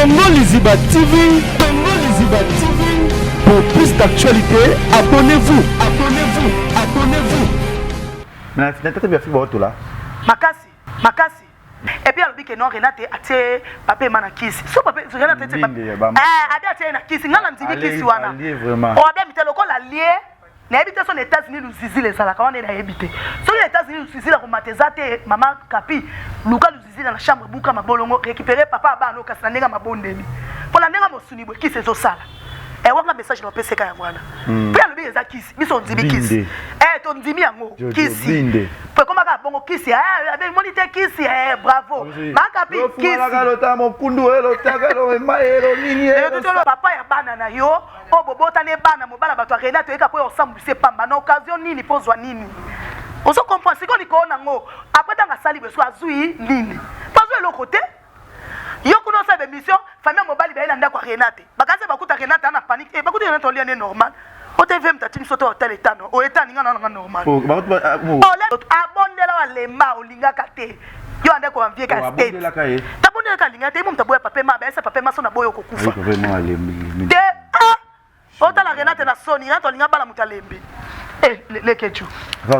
Congo Liziba TV, Congo Liziba TV. Pour plus d'actualité, abonnez-vous, abonnez-vous, abonnez-vous. Mais la tête bien fait tout là. Makasi, makasi. Et puis alors que non Renate atie papa mana kisi. So papa Renate atie papa. Abi atie na kisi ngala nzili kisi wana. Vraiment. O abi mitelo ko la lie. Na habite son États-Unis nous zizi les sala quand on est na habite. So les États-Unis nous zizi la ko matezate maman Kapi. Luka nous zizi na chambre buka mabolongo récupérer papa ba no kasana nga mabondeni. Pour la nenga mosuni bo kisi zo sala. Et wanga message na PCK ya mwana. Puis alobi eza kisi, biso nzibi kisi. To ndimi yango kisi. Pe koma ka bongo kisi. Abe monite kisi. Bravo. Makapi kisi. Lota mokundu lota lo maelo nini. Papa ya bana na yo, o bobota ne bana mobala bato Renate eka po ensemble se pamba na occasion nini pozwa nini. Oso comprendre siko liko na ngo. Après tanga sali beso azui nini. Pozwa le côté. Yo kuno sa émission famille mobali ba ina kwa Renate. Bakaze bakuta Renate ana panique. Bakuta Renate oli ane normal. O TV mtatini soto hotel etano. O etani nga na normal. Oh, abondela wa lema olinga kate. Yo ande ko envier ka state. Tabondela ka linga te mo mtaboya papa ma ba esa papa ma so na boyo ko kufa. Vraiment alembi. De ota la Renate na soni nga to linga bala mutalembi. Le kechu. Et là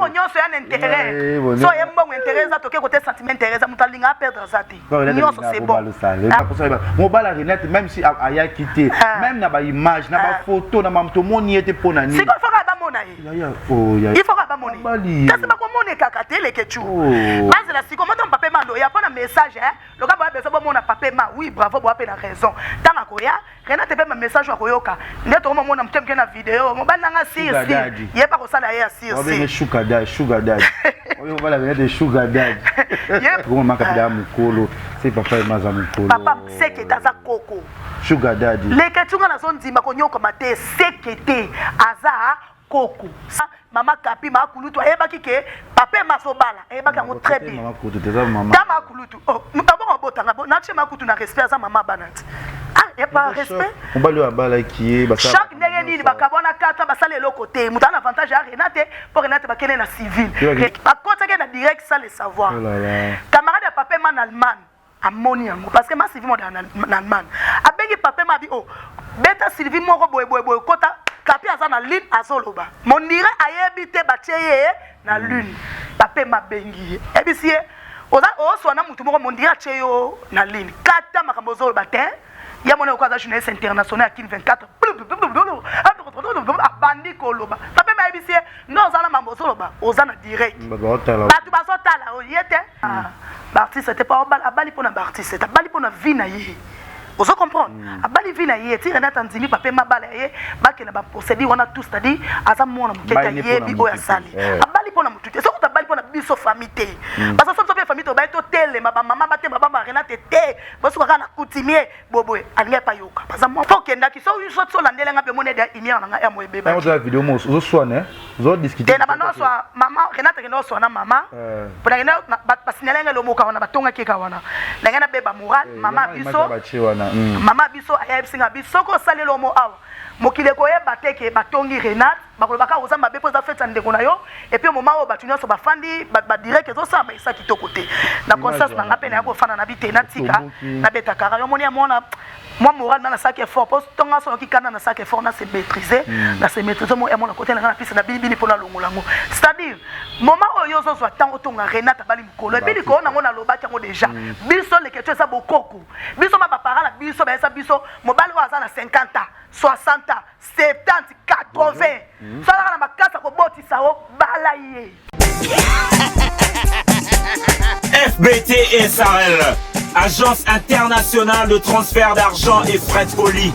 on y a un intérêt. So y a un bon intérêt ça toke côté sentiment intérêt ça mutalinga perdre ça ti. Nyonso c'est bon. Mobala Renate même si aya quitté, même na ba image, na ba photo, na mamto moni était pona ni. C'est quoi faut ba mona yi. Il faut ba moni. Kasi ba ko moni kakate le kechu. Base la siko moto papa mando ya pas na message hein. Le gars ba beso ba mona papa ma oui bravo bo apena raison. Tanga koya Renate pe ma message wa koyoka. Ndeto mo mona mtemke na vidéo mobala nga si. Il pas comme ça là ici aussi. On est sugar daddy. On va la venir de sugar daddy. Comment makabila mukolo, c'est papa et maza mukolo. Papa c'est que taza koko. Sugar daddy. Les ketunga na zone di makonyo komate c'est que te aza koko. Mama Kapi ma kulutu ayeba kike papa masobala ayeba kango très bien. Mama kulutu teza mama. Dama kulutu. Oh, mutabo botanga bo na chema kutu na respect za mama banati. Ah, y a pas respect. On va lui abala qui est chaque ndenge bakabona kata basale le côté muta avantage à Renate pour Renate bakene na civil bakota ke na direct ça le savoir camarade de papa man Allemagne amoni yango parce que ma civil en Allemagne abengi papa ma bi oh beta Sylvie moko boy kota Kapi aza na lune azoloba mon dire ayebite batieye na lune papa ma bengi ebisie oza oswana mutu moko mon dire cheyo na lune kata makambo zoloba te ya mona ko aza journaliste international à Kin 24 abandi koloba papa ma ebisie no ozana mambo zoloba ozana direct batu bazotala oyete artiste c'était pas abali pona artiste abali pona vie na ye ozo comprendre abali vie na ye ti Renate ndimi papa ma bala ye bakena ba posséder wana tout c'est-à-dire aza mona muketa ye bi oya sali abali pona mututé soko tabali pona biso famille te parce que soto famille to ba to tele ma mama bate baba Renate te boso kana coutumier boboe alinga pa yoka parce que moi faut kenda ki so yu so landela nga pe mona de imia nga ya moebe ba on vidéo mo zo soane zo discuter na bano so mama Renate kenda so na mama pour na ba signaler le moka wana batonga keka wana na ngana beba moral mama biso mama biso ayebsinga biso ko salelo mo awa mokile ko yeba teke batongi Renate bakolobaka ozamba be poza fête ndeko na yo et puis moment o batunya so bafandi ba direct zo samba isa kitoko te na conscience na ngapena ya ko fana na bitena tika na beta kara yo moni amona moi moral na sac effort parce que tonga so kikana na sac effort na se maîtriser na se maîtriser mo emona côté na piste na bini pona longolango c'est-à-dire moment oyo zo zo tango tonga Renate bali mukolo et puis ko na ngona lobaki ngo déjà biso le keto ça bokoko biso ma parala biso ba esa biso mobali wa za na 50 ans 60 ans 70 80 ça na makasa ko botisa o bala ye FBT SARL, Agence internationale de transfert d'argent et frais de colis.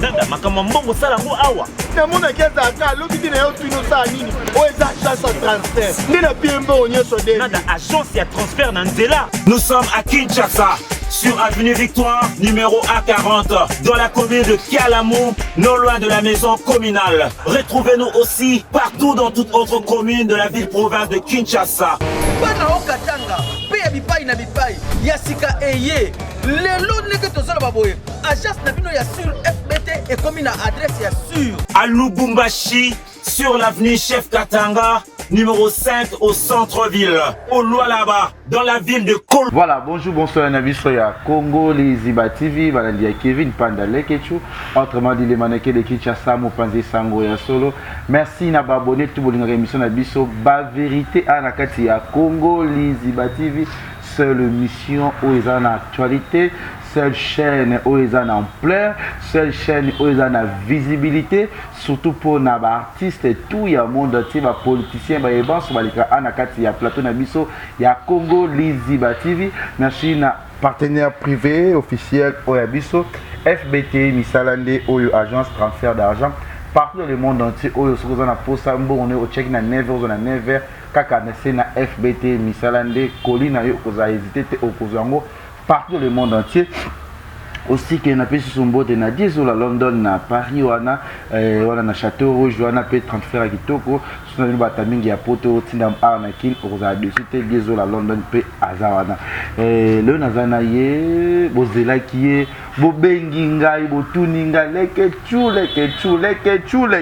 Nada makamambongo sala ngo awa. Na mona keza ka loki na yo tuno sa nini. O eza agence transfert. Ndina biembo onyeso de. Nada agence ya transfert na nzela. Nous sommes à Kinshasa, sur avenue Victoire, numéro A40, dans la commune de Kialamou, non loin de la maison communale. Retrouvez-nous aussi partout dans toute autre commune de la ville-province de Kinshasa. Bana okatanga, pe ya bipai na bipai, ya sika eye. Lelo neke tozala baboye. Agence na bino ya sur FBT et comme une adresse sûre. À Lubumbashi, sur l'avenue Chef Katanga, numéro 5 au centre-ville, au Lualaba, dans la ville de Kol. Voilà, bonjour, bonsoir, Nabisoya, Congo, les Ziba TV, Valandia Kevin, Panda Lekechu, autrement dit les mannequins de Kinshasa, Mopanzi Sango ya Solo. Merci Naba abonné tout le monde émission Nabiso, ba vérité à Nakati à Congo, les Ziba TV, seule mission où ils ont actualité. Seule chaîne où ils ont ampleur, seule chaîne où ils ont visibilité, surtout pour les artistes et tout, il y a un monde entier, les politiciens, les gens qui il y a plateau Nabiso, il y a Congo, Liziba TV, merci à partenaire privé, officiel, Oyabiso, FBT, Misalande, Oyo Agence, transfert d'argent, partout dans le monde entier, Oyo Sozana Posambo, on est au check na 9h, on a 9h, Kaka na FBT, Misalande, Colina, Yo, Oza hésité, Okozango, partout dans le monde entier. Aussi que na pesi son bote na 10 la London na Paris wana na Château Rouge wana pe transfert à kitoko sona ni batamingi ya poto tinda na kin oza dessus te 10 la London pe azawana le nazana ye bozela kiye bo bengi ngai bo tuninga leke chule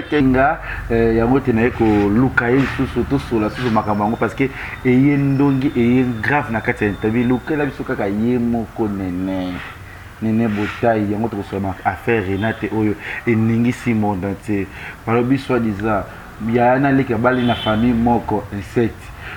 kenga yango tena ko luka ye susu sola susu makamango parce que eye ndongi eye grave na kati ya interview luka la biso kaka ye moko nene Nene Botaï, yango tosoma affaire Renate oyo eningisi monde entier. Balobi soi-disant, yana leka bali na famille moko recette.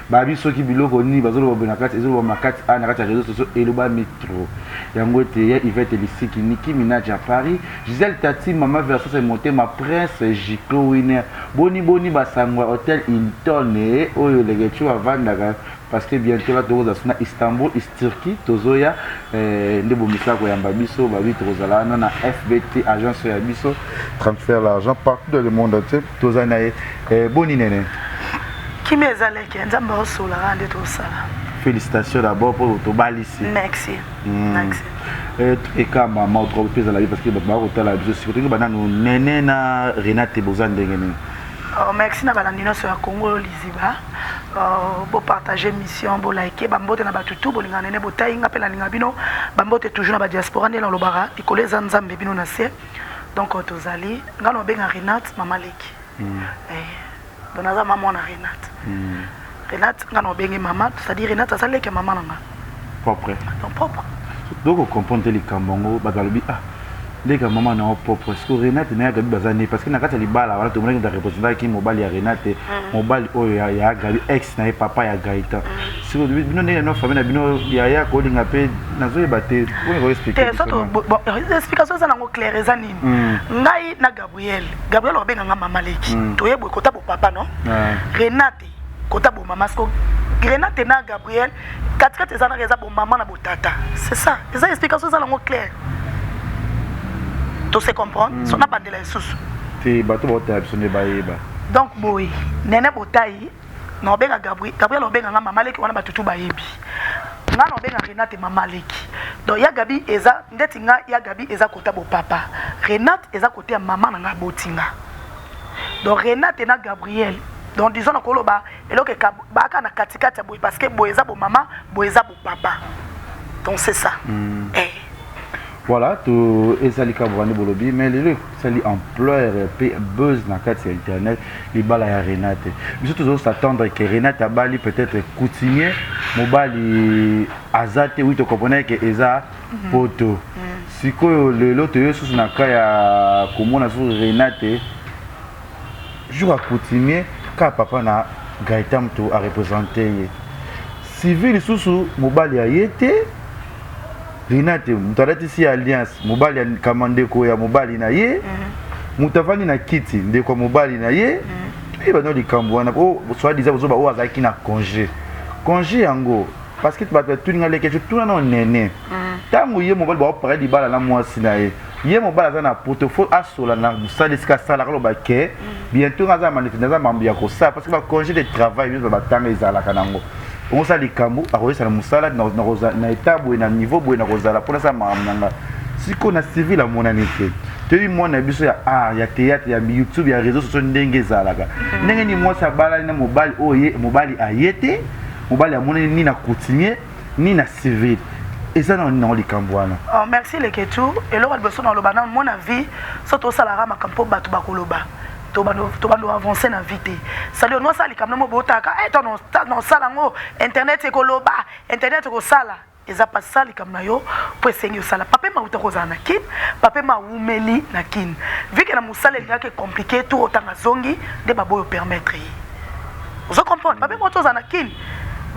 Babi soki biloko ni bazolo bonakati ezolo makati ana kati réseaux sociaux eloba métro. Yango te ya Yvette Lisiki Nicki Minaj à Paris, Gisèle Tati Mama versus monté ma prince Jiko Winner. Boni basangwa hôtel Hilton oyo legecho avandaka parce que bientôt là toza na Istanbul, Turquie, tozoya ndebo misako ya mbabiso babi tozala na FBT agence ya biso transfert l'argent partout dans le monde entier toza na boni nene qui mezaleke nzamba osola rande tosala. Félicitations d'abord pour Tobalisi. Merci. Merci. Et quand maman trop pèse la vie parce que ba otala biso surtout que bana no nene na Renate Bozandengene. Merci na balandino sur Congo Liziba. Bo partager mission, bo liker, bambote na batutu, bo linga nene botai nga pela linga bino, bambote toujours na ba diaspora ndela lobara, ikole zanzambe bino na se. Donc tozali, nga no benga Renate mama leki. Donaza maman na Renate. Renate nga no benga mama, c'est-à-dire Renate ça leki maman nga. Propre. Donc propre. Donc on comprend les kambongo, bagalobi ah. Les gars maman na propre parce que Renate na gabi bazane parce que na kati libala wala to mona représenter qui mobile ya Renate mobile oyo ya gabi ex na papa ya Gaita si vous bino na no famille na bino ya ko linga pe nazo yebate on va expliquer ça to explication ça na ngo clair eza nini ngai na Gabriel obenga nga mama leki to yebwe kota bo papa non Renate kota bo mama sko Renate na Gabriel katikati eza na reza bo mama na bo tata c'est ça eza explication ça na ngo clair. Tout se comprendre, son n'a pas de la sous. Donc, boy, Nene Botaï, non benga Gabriel obenga nga mama leki wana batutu bayebi. Nga no benga Renate mama leki. Donc ya Gabi eza ndeti nga ya Gabi eza kota bo papa. Renate eza côté ya maman na nga botinga. Donc Renate na Gabriel. Donc disons na koloba eloke ba ka na katikati boy parce que boy eza bo maman, boy eza bo papa. Donc c'est ça. Voilà, tout ezali kabwani bolobi mais le sali ampleur pe buzz na kati internet li bala ya Renate. Nous tous s'attendre que Renate abali peut-être coutumier mobali azate oui to comprendre que eza poto. Siko le loto yo sous na ka ya komona sur Renate jour à coutumier ka papa na Gaëtam to a représenter civil sous mobali ya yete Renate, mutarati si alliance, mobali ya kamande ko ya mobali na ye, mutavani na kiti, ndeko mobali na ye, et bano likambo wana o soit disant bozo ba o azaki na congé. Congé yango parce que tu vas tout ngale ke tout na nene. Tango ye mobali ba parler di bala na mwasi na ye. Ye mobali za na portefeuille asola na musali ska sala ko ba ke, bientôt ngaza manifester za mambo ya ko ça parce que ba congé de travail biso ba tanga ezala kanango. On sait les cambo à cause de la moussala na étape ou na niveau ou na rozala pour ça mamanga si qu'on a civil à mon année tu vois moi na biso ya ya théâtre ya YouTube ya réseaux sociaux ndenge zalaka ndenge ni moi ça bala na mobile oye mobile ayete mobile ya mon ni na coutumier ni na civil Et ça non likambwana. Oh merci les ketu et là besoin dans le bana mon avis surtout ça la makampo batu bakoloba. To bando avancer na vite. Ça le no ça likamna mo botaka non sala ngo internet ekoloba internet ko sala. Eza pas ça likamna yo pour sengi sala. Papa ma utako na kin, papa ma umeli na kin. Vu que na musala il y a que compliqué tout autant zongi de babo permettre. Vous comprenez? Papa mo to na kin.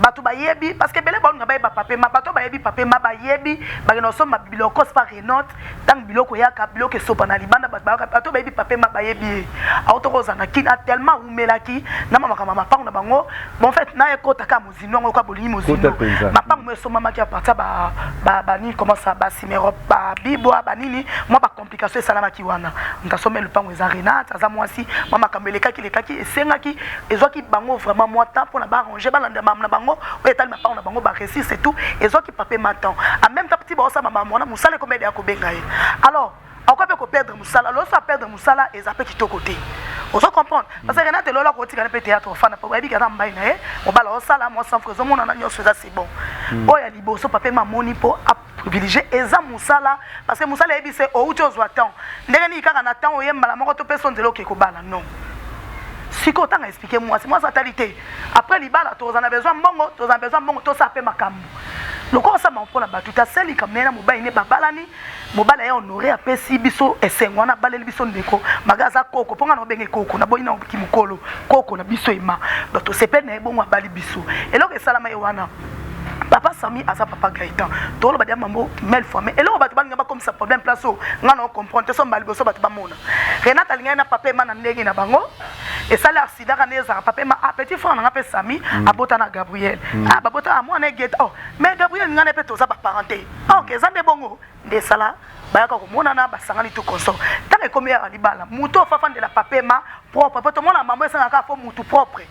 Bato bayebi parce que belé bon ngaba ba papa ma bato bayebi papa ma bayebi ba no so ma biloko pas renot tant biloko ya ka biloko sopa na libanda bato bayebi papa ma bayebi auto kozana ki a tellement umelaki na mama kama pa na bango bon en fait na ekota ka muzino ngo ka bolini muzino ma pa mo so mama ki a partir ba ni comment ça ba simero ba bibo ba nini moi ba complication salama ki wana ntasome le pango za renat za moi si mama kameleka ki lekaki esengaki ezoki bango vraiment moi temps pour na ba ranger ba na bango oui tellement pas on a bango ba réussir c'est tout et zo qui papé matin en même temps petit ba ça maman mona musala comme ya ko benga alors encore peut perdre musala lo ça perdre musala et ça peut quitter côté on se comprendre parce que Renate lola ko tika na théâtre fana pa bi kana mbayi na on ba la sala moi sans frère mona na nyoso ça c'est bon o ya liboso papé mamoni po a privilégier eza musala parce que musala ebi c'est o uti ozwa temps ndenge ni kaka na temps oyemba la moko to personne de lo ke ko bala non. Si tu as expliqué moi, c'est moi fatalité. Après l'ibala, tu as besoin de bongo, tu as fait ma cambo. Le corps ça m'a fait la batte. Tu as celle qui mène mobile ne babalani, mobile est honoré après si biso et c'est on a balé biso ndeko, magaza koko, ponga no benge koko, na boina kimukolo, koko na biso ima. Donc tu sais pas ne bon bali biso. Et là que salama ewana. Papa Sami a sa papa Gaëtan. Tout le monde a mambo mel formé. Et là on va te parler comme ça problème place où on comprend que son malboso va te bamona. Renata linga na papa mana ndenge na bango. Et ça l'accident kaneza papa ma petit frère na papa Sami abota na Gabriel. Ah babota à moi na get. Oh mais Gabriel nga na peto za ba parenté. OK za de bongo de sala bayaka ko mona na basangani tout consort. Tant que comme ya libala muto fa fan de la papa ma propre. Papa to mona maman ça ka fo mutu propre.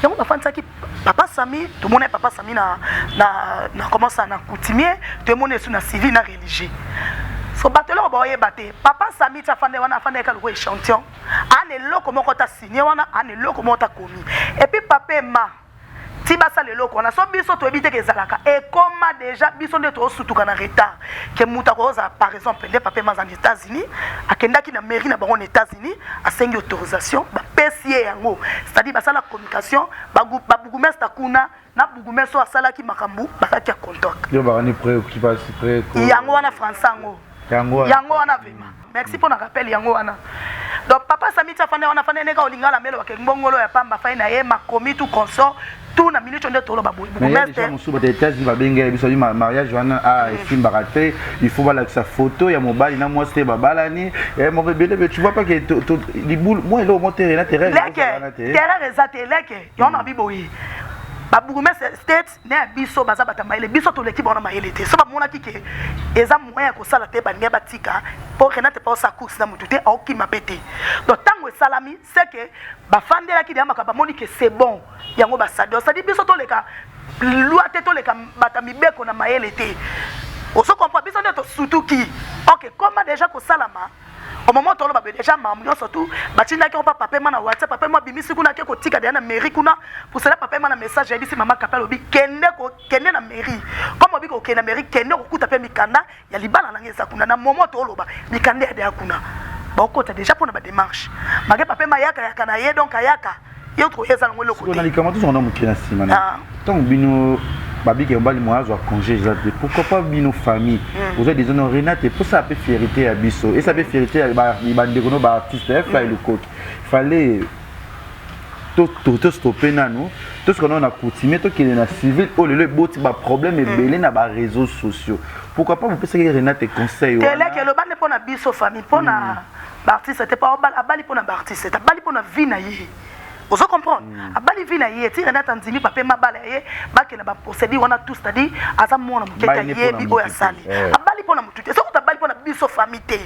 Donc ba fan ça qui papa Sami tout monde papa Sami na comment ça na coutumier tout le monde est sur na civil na religieux. So batelo boye baté papa Sami ta fande wana fande ka le échantillon ane loko moko ta signé wana ane loko moko ta commis et puis papa ma ti basa le loko wana so biso to ebite ke zalaka et comme déjà biso nde to sutuka na retard ke muta ko za par exemple les papa ma aux États-Unis akenda ki na mairie na bango aux États-Unis a sengi autorisation ba PCA yango c'est-à-dire basa la communication ba bugumesta kuna na bugumeso asala ki makambu bakaki ya contact yo ba ni préoccupation près yango wana françango yango wana vema merci pour na rappel yango wana donc papa Sami ta fane wana fane neka olingala melo wa ngongolo ya pamba fa na ye makomi tout consort tout na minute onde tolo baboy mais musu ba États-Unis ba benga biso du mariage wana a simba raté il faut voir sa photo ya mobile na moi c'était babalani et mon bébé tu vois pas que les boules moi là au monter na terrain terrain exacté leke yo na biboyi babugume state na biso baza batamaile biso to l'équipe on a maile té so ba mona kike eza moyen ko sala te bange batika pour Renate pas sa course na mututé au ki mabete donc tango salami c'est que ba fandela ki dia makaba moni que c'est bon yango ba sado ça dit biso to leka loi te to leka batami beko na maile té on se comprend biso ne to surtout qui OK comment déjà ko salama au moment où on va déjà maman surtout batina qui on papa papa na WhatsApp papa moi bimisi kuna ke ko tika na mairie kuna pour cela papa na message ya bisi maman kapela obi kende na mairie comme obi ko kende na mairie kende ko kuta pe mikanda ya libala na ngeza kuna na moment to loba mikanda ya kuna ba ko ta déjà pour na ba démarche mage papa ma yaka na ye donc ayaka yo to eza ngolo ko on a les commentaires on a mukina simana donc bino babi ke mbali moi a congé pourquoi pas bino famille vous avez des honneurs Renate pour ça peut fierté à biso et ça peut fierté à ba ndekono ba artiste fly le coq fallait tout stopper nano tout ce qu'on a coutumier tout qui est na civil oh le boti ba problème et belé na ba réseaux sociaux pourquoi pas vous pensez que Renate conseil télé que le bande pour na biso famille pour na artiste c'était pas abali pour na artiste c'était abali pour na vie na yé. Vous comprenez? Abali vina yé, ti Renate andimi papa mabala yé, ba ke na ba procédure on a tout c'est-à-dire aza mona mukeka yé bi oya sali. Abali pona mututé, so ko tabali pona biso famille té.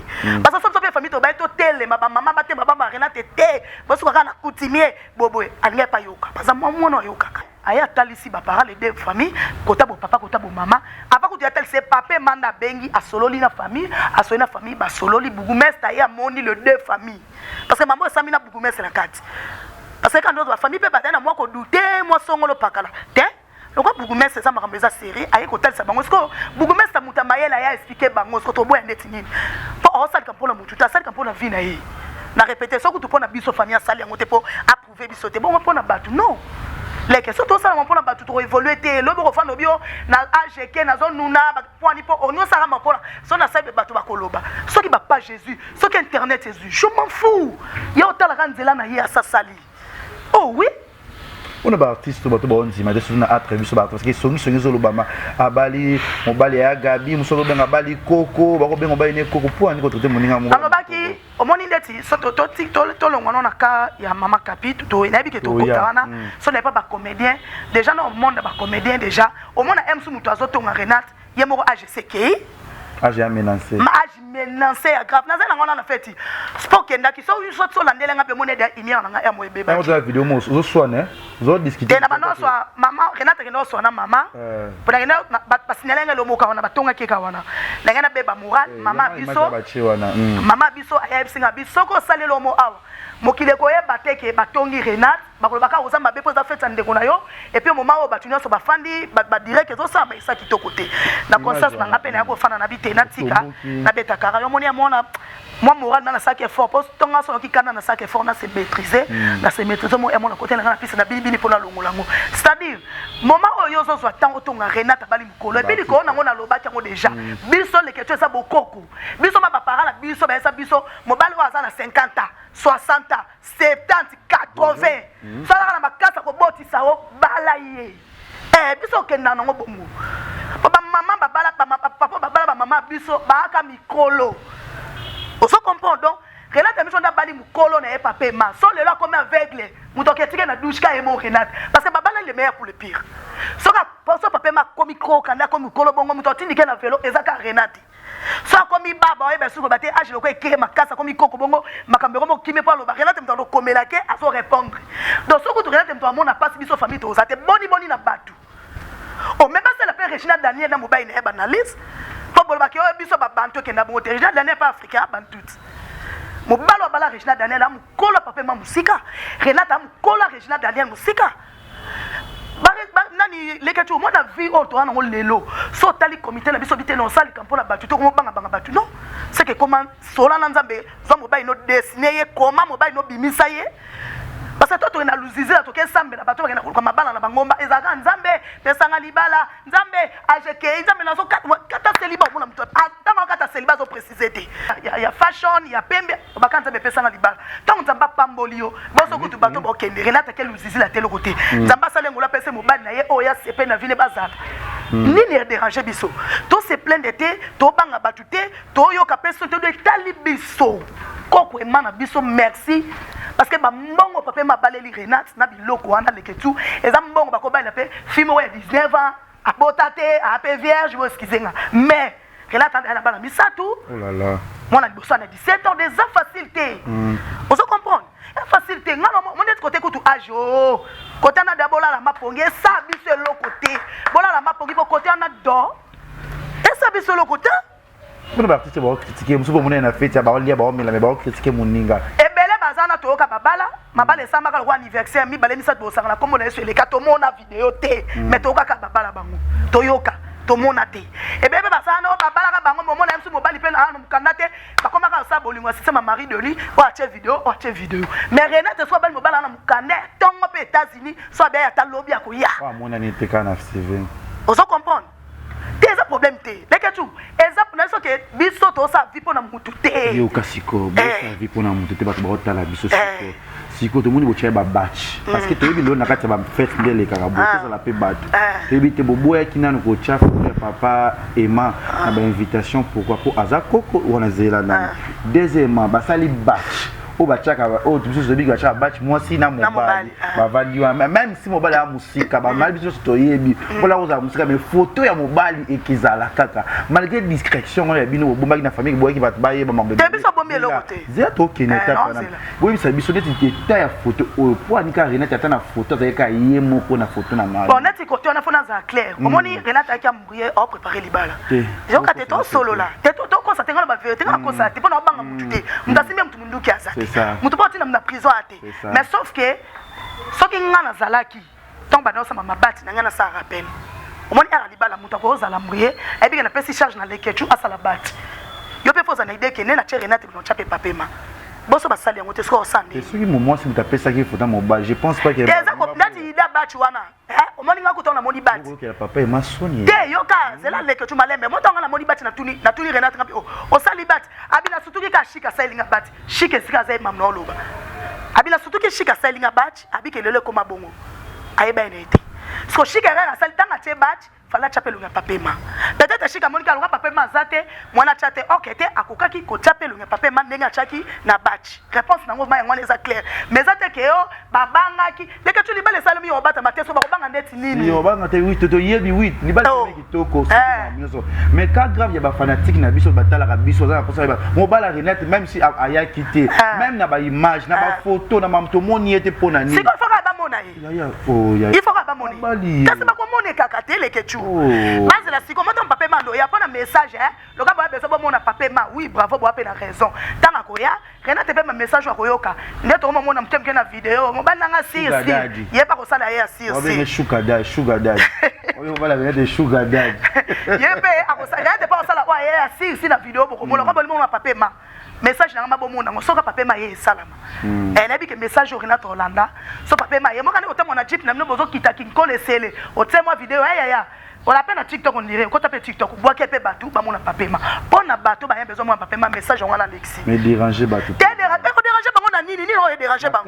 Parce que so famille to ba to tele ma maman ba te ba Renate té, ba so ka na coutumier boboé, alinga pa yoka. Parce que moi mona yoka. Aya talisi ba parents les deux familles, kota bo papa kota bo maman. Apa ko dia tel c'est papa manda bengi a sololi na famille, a sololi na famille ba sololi bougumestre ya moni le deux familles. Parce que maman Sami na bougumestre na kati. Parce que quand notre famille peut battre moi ko douter moi songolo pakala té Pourquoi bourgmestre ça makambo eza série aye kotalisa bango siko bourgmestre muta mayela ya expliquer bango siko to boya ndeti nini po o sali kampo na mutu ta sali kampo na vie na ye na répéter soko to pona biso famille sali yango te po approuver biso te bon pona batu non les questions tout ça pona batu to évoluer te lobo ko fano bio na AGK na zone nuna ba poni po onyo sala mapona so na sabe batu ba koloba so ki ba pas Jésus so ki internet Jésus je m'en fous ya otala kanzela na ye asasali oh oui. On a des artistes qui ont dit que c'est attribué parce que songi zolobama abali mobali ya Gabi musolo benga bali Coco bako benga bali Coco pour ani ko traiter moninga mo alobaki omoni ndeti so to longwana na ka ya mama Kapi to inabi ke to kotana so n'est pas ba comédien déjà dans le monde ba comédien déjà au monde aime sou muto azotonga Renate yemoko AGCK j'ai amenancé amenancé grave na zana ngona na feti sport kenda ki so so landela nga pe mone da imia nga ya moye beba on a vidéo mo zo soane zo discuter na bano so mama Renate kenda so na mama pour na basinela nga lo moka wana batonga ke ka wana na ngana beba moral mama biso aya bisinga biso ko salelo mo awa mokile ko yeba te ke batongi Renate bakolobaka ozamba bepo za fete ndeko na yo et puis au moment où batunya so bafandi ba direct zo sa ba isa kitoko te na conscience na ngape na ko fana na bite na tika na beta kara yo moni amona moi moral na sac effort parce tonga so ki kana na sac effort na se maîtriser na se maîtriser mo amona côté na piste na bini pona longolango c'est-à-dire moment où yo zo so tant otonga Renate bali mukolo et puis ko na ngona lobaki ngo déjà biso le question ça bokoko biso ba parala biso ba esa biso mobali wa za na 50 ans 60 ans 70 80 sala na makasa ko botisa o bala ye biso kenda nango bomu papa mama babala papa babala ba mama biso baaka mikolo oso comprendre donc Renate mission da bali mukolo na papa ma so lelo comme aveugle muto ketike na douche ka emo Renate parce que babala le meilleur pour le pire so ka papa ma comme micro kanda comme mukolo bongo muto tindike na vélo ezaka Renate so komi baba ebe suko bate age loko ekire makasa komi koko bongo makambe komo kimi pa lo ba Renate mto komela ke aso répondre donc soko to Renate mto amona passe biso famille to zate boni na batu o même pas la père Regina Daniel na mobile na eba na liste po bolo ba ke o biso ba bantu ke na bongo Regina Daniel pas africain bantu mobalo bala Regina Daniel am kola papa ma musika Renate am kola Regina Daniel musika nani leketu mo na vie auto ana lelo so tali comité na biso bité non sali kampo na batu to ko banga batu non c'est que comment sola na nzambe zo mobile no dessiner ye comment mobile no bimisa ye parce que toi tu na luzizela to ke sambe na bato bakena ko mabala na bangomba ezaka nzambe pesanga libala nzambe AGK nzambe na so kata seliba mo na mto tanga kata seliba zo préciser te ya fashion ya pembe bakanza be pesanga libala tant nzamba pambolio boso kutu bato ba kende Renate ke luzizela te lokote nzamba salengo la pese mobile na ye oya sepe na vile bazala nini ya déranger biso to se plaindre te to banga batu te to yoka peso te de talibiso koko emana biso merci parce que ba mbongo papa ma baleli Renate na biloko wana leketu eza mbongo bakobala pe fimo ya 19 ans abotate ape vierge bo skizenga mais Renate ana bana misatu oh là là moi na biso na 17 ans déjà facilité on se comprend facilité ngalo mo net côté kutu age oh côté na dabola la mapongi ça biso lo côté bola la mapongi bo côté na do et ça biso lo côté bon ba artiste ba critiquer muso bo mona na fete ba olia ba omela me ba critiquer moninga bazana toyoka babala mabala esamba ka anniversaire mi balemi sa bosanga na komona yeso eleka to mona vidéo te mais toyoka ka babala bango toyoka to mona te ebebe basana babala ka bango mona yemsu mobali pe na mukanda te bakoma ka sa bolingo système mari de lui o ache vidéo mais Renate so bali mobala na mukanda tongo pe États-Unis so ba ya ta lobby akoya wa mona ni te kana Steven ozo comprendre des problème te leketu exemple na so ke biso to sa vipo na mutu te yo kasiko ba sa vipo na mutu te ba to tala biso siko to moni bo cheba batch parce que to bi lo na kati ba fête ndele ka bo ça la pe bat te bi te bobo ya kinana ko chafu papa Emma na ba invitation pourquoi pour azakoko wana zela na deuxièmement ba sali batch o bachaka o biso zo biga cha batch moi si na mobile ba value même si mobile ya musika ba mal biso to yebi pour la oza musika mais photo ya mobile ekizala kaka malgré discrétion ya bino bomba na famille boye ki ba ye ba mambe te biso bombe lokote zia to keneta pana boye bisa biso neti ta ya photo o pour anika Renate ata na photo za ka ye moko na photo na mari bon neti côté on a fona za clair omoni Renate aki ambrier o préparer libala yo ka te to solo la te to ko sa tenga ba vérité ka ko sa te pona banga mutu te mutasi même mundu ki asa mutu poti na prison ate mais sauf que soki ngana zalaki tant bana osama mabati na ngana sa rappel omoni ara libala muta ko ozala mbrier et puis na pesi charge na leketu asala bati yo pe poza na idée que na chere Renate no chape papema boso basali yango te sko osande c'est sûr que moi si tu pesa ki photo mobile je pense pas que eza ko ndati ida bati wana omoni nga kutona moni bati que papa ma soni te yo ka zela leketu malembe motonga na moni bati na tuni Renate ngapi osali bati abina sutuki ka shika salinga bati shike sika zai mamna oloba abina sutuki shika salinga bati abike lele koma bongo ayeba ene ete sko shika rara sali tanga che bati fala chapelu nga papema peut-être shika monika luka papema zate mwana chate okete akokaki ko chapelu nga papema ndenga chaki na batch réponse nango ma ngwana eza clair mais zate ke yo babangaki deke tu libale salomi obata mateso ba kobanga ndeti nini yo banga te oui toto yebi oui libale kitoko mais quand grave ya ba fanatique na biso batala ka biso za pour ça mo bala Renate même si aya quitté même na ba image na ba photo na mamto moni était pona ni siko foka ba mona ye il faut ba moni kasi ba ko moni kaka tele ke tu base la siko moto papa mando ya pas na message le gars ba beso ba mona papa ma oui bravo bo apena raison tanga ko ya Renate pe ma message wa koyoka ndeto mo mona mtemke na video mo bananga sir ye pa ko sala ya sir sir sugar daddy oyo bala Renate sugar daddy ye pe akosala de pa sala wa ya sir na video boko mo lo ko mo papa ma message na ngamba bomona ngosoka papa ma ye salama na bi ke message Renate Olanda so papa ma ye mo kana otemo na jeep na mno bozo kita kinkole sele otemo video ya on appelle na TikTok on dirait quand tu TikTok bois qui peut batou ba mona papa ma pona batou ba besoin moi papa ma message on a Alexis mais déranger batou déranger ba on nini on déranger ba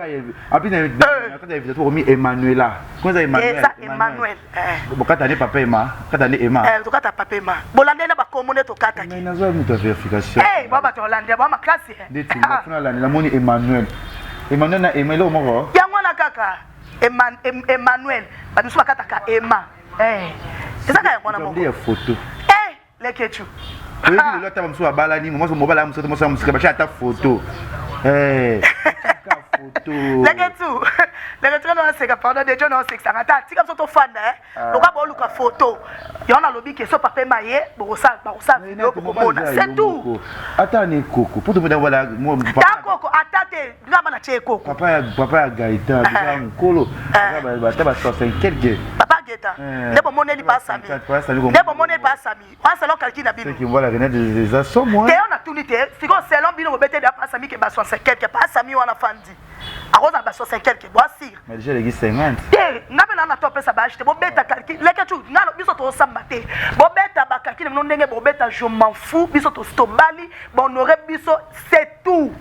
après quand tu invité pour mi Emmanuela quand ça Emmanuel bokata ne papa ma kata ne Emma to kata papa ma bolande na ba komone to kata mais nazo muta vérification baba to Hollande ba ma classe ndeti na la moni Emmanuel na Emelo moko ya ngwana kaka Emmanuel ba biso bakata ka Emma c'est ça qu'il y a une photo. Les ketchup. Oui, le temps où on balani, moi je me balade, moi je me suis ta photo. Les ketchup. Les ketchup non c'est que pendant des jours non c'est que ça attend. Si comme ça ton fan le gars bon luka photo. Il y en a lobby qui so papa maye, bosa vidéo pour mona. C'est tout. Attends ne Coco, pour te dire voilà moi papa. Coco, attendez, grave na che Coco. Papa Gaïta, déjà Nkolo. Ba 65 quelques. Nebo moneli pa sami. Nebo moneli pa sami. On salon calcul na bino. C'est qui voilà Renate des assos moi. Te on a tout nité. Si on salon bino bete de pa sami ke ba 65 quelque pa sami wana fandi. A rosa ba 65 quelque bois sir. Mais déjà les 50. Te ngabe na topé sa ba acheter bo beta calcul. Leke tu ngalo biso to samba te. Bo beta ba calcul no ndenge bo beta je m'en fous biso to stobali bo honorer biso c'est tout.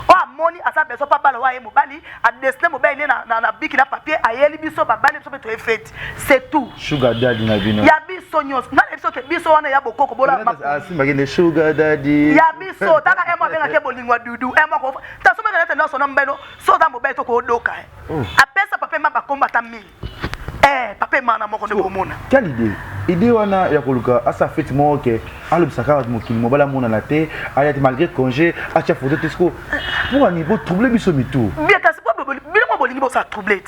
O amoni asa beso pa bala wa e mobali a destiné mobile na biki na papier ayeli biso ba bali biso to effet. C'est tout. Sugar daddy na bino. Ya biso nyos. Na biso ke biso wana ya bokoko bola ma. Asimba ke sugar daddy. Ya biso taka emo benga ke bolingwa dudu emo ko. Ta so benga tena so na mbeno so da mobile to ko doka. Apesa papa ma ba combattant mi. Papa ma na moko ne bomona. Quelle idée? Idée wana ya koluka asa fête mo ke alo sakara mokili mobala mona na te ayati malgré congé acha photo tesco. Pour ani bo troubler biso mitou. Bien kasi bo bolingi bo sa troubler.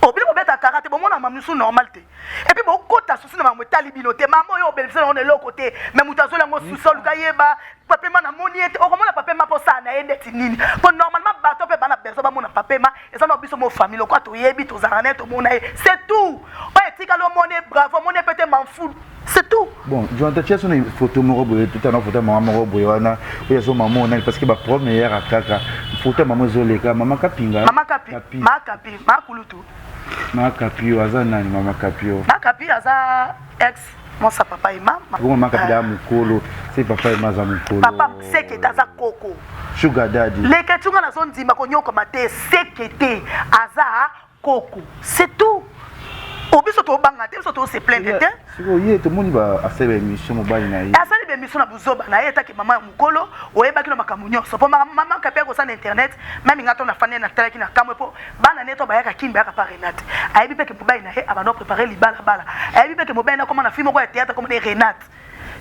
Obili beta karaté bon mona mamusu normalité et puis bon kota souci na mamotali biloté maman yo belfé on est l'autre côté mais mutazo la mo sous-sol kayeba papa ma na moni et o komona papa ma posa na endeti nini pour normalement bato pe bana beso ba mona papa ma et ça no biso mo famille ko to yebi to zarane to mona c'est tout o etika lo mona bravo mona peut-être m'en fout c'est tout. Bon, je vais te sur une photo moro boye tout à l'heure photo maman moro boye wana oya so maman on parce que ba première akaka photo maman zoleka maman kapinga ma kulutu Makapi aza nani mama Kapio? Makapi aza ex mon sa papa et maman. Comment Makapi a mukolo? C'est papa et maman mukolo. Papa c'est que aza Coco. Sugar daddy. Les ketunga na zone ndima ko nyoko mate c'est que te aza Coco. C'est tout. Obiso to banga te biso to se plaindre te. Siko ye to moni ba asebe émission mobile na ye. Asali be émission na buzoba na ye taki mama mukolo oyeba kino makamunyo. So po mama Kapia ko sa na internet même ngato na fane na tala kina kamwe po bana neto ba yaka kimba yaka pa Renate. Ayebi pe ke mobile na ye abano préparer libala bala. Ayebi pe ke mobile na comme na film ko ya théâtre comme de Renate.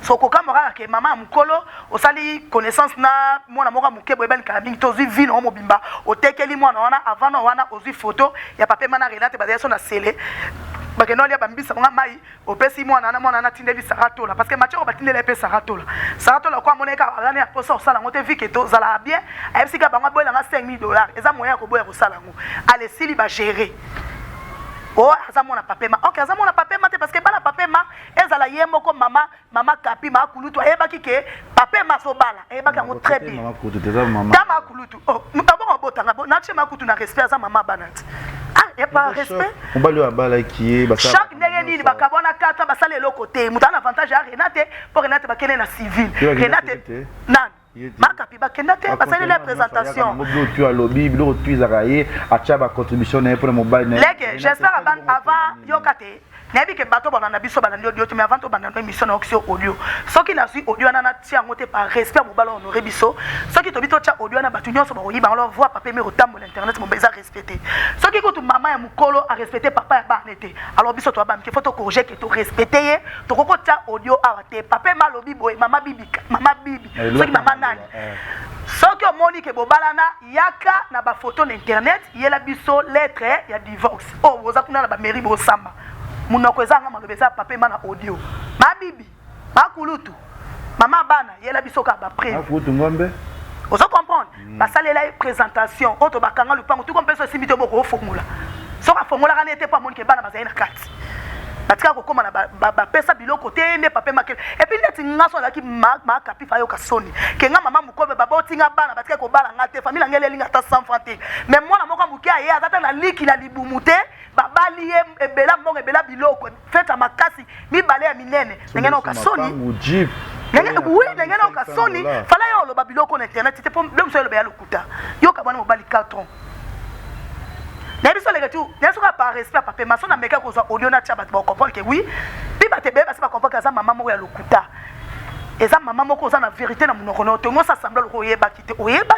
So ko kamora ke mama mukolo osali connaissance na mwana moka mukebo ebani ka mingi to zwi vino o mobimba otekeli mwana wana avant na wana ozwi photo ya papa mana Renate ba so na sele. Bakeno lia bambisa nga mai opesi mwana na tindeli saratola parce que matcho batindela pe saratola kwa moneka alani ya posa osala ngote vike to zala bien ayebisika bango boyela nga $5,000 eza moyen ko boya ko sala ngo allez sili ba gérer oh aza mona papema ok aza mona papema te parce que bana papema ezala ye moko mama kapi ma kulutu ayebaki ke papema so bala ayebaki yango très bien mama kutu te za mama tama kulutu oh mutabo botanga na che makutu na respect aza mama banati ah y a pas respect mobali wa bala ki ba chaque ndenge nini bakabona kata basala eloko te mutana avantage ya Renate pour Renate bakene na civil Renate nan makapi bakenda te basala la présentation tu as lobby bilo tu zakaye acha ba contribution na pour mobile na leke j'espère avant yokate nayebi ke bato bana na biso bana ndio mais avant to bana émission na oxio audio soki na si audio na tia ngote par respect mobile honoré biso soki to bito tia audio na batu nyonso ba oyiba leur voix papa mais rotambo l'internet mon beza respecter soki ko tu maman ya mukolo a respecter papa ya banete alors biso to ba mke photo corriger ke to respecter to koko tia audio awate papa malobi boy mama bibi soki mama nani soki omoni ke bobalana yaka na ba photo na internet yela biso lettre ya divorce oh boza kuna na ba mairie bo samba munoko ezanga malobeza papa mana audio mabibi makulutu mama bana yela biso ka ba preuve akutu ngombe ozo comprendre basalela présentation auto bakanga lupango tout comme personne simito boko formula soka formula kana ete pa monike bana bazali na kati batika kokoma na ba pesa biloko te ne papa makele et puis neti ngaso laki ma kapi fa yo kasoni kenga mama mukobe baba otinga bana batika ko bala ngate famille ngele linga ta 100 francs te mais moi na moko mukia ye azata na liki na libumute babali ebela mbongo ebela biloko feta makasi mibale ya minene ngena okasoni ngena okasoni fala yo lo babiloko na internet te po même so lo ba lokuta yo kabana mobali 4 ans Nebiso les retours, n'est-ce pas par respect papa maçon na meka ko zo audio na tia ba comprendre que oui, puis ba te be ba se ba comprendre que ça maman mo ya lokuta. Et ça maman moko za na vérité na monoko na to ngo ça semble ko yebaki te oyeba